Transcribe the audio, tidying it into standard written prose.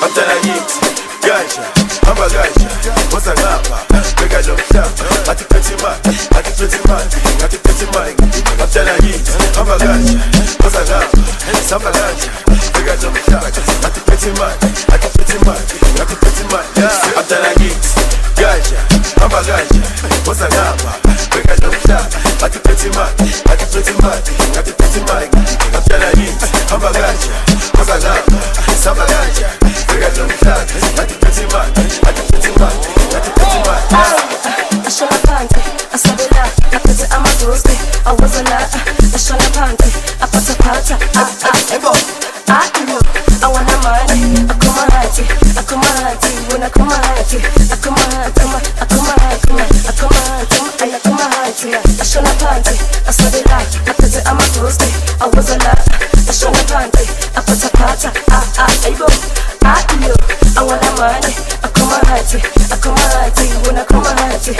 Abdalagithi, ganja, hamba ganja, woza ngapha, bheka lo mhlaba, athi phethe imali, athi phethe imali, athi phethe imali. Abdalagithi, hamba ganja, woza ngapha, samba ganja, bheka lo mhlaba, athi phethe imali, athi phethe imali, athi phethe imali. Abdalagithi, ganja, hamba ganja, woza ngapha, bheka lo mhlaba, athi phethe imali, athi phethe imali, athi phethe imali. Abdalagithi, hamba ganja, woza ngapha, samba ganja, bheka lo mhlaba, athi phethe imali, athi phethe imali, athi phethe imali. Ashona phansi, asabela, aphethe amadosi, awazala, ashona phansi, aphatha, I want a money, I come hati, when I come hati, ashona phansi, asabela, aphethe amadosi, awazala, ashona phansi, aphatha, I want a money, I come hati, when I come hati,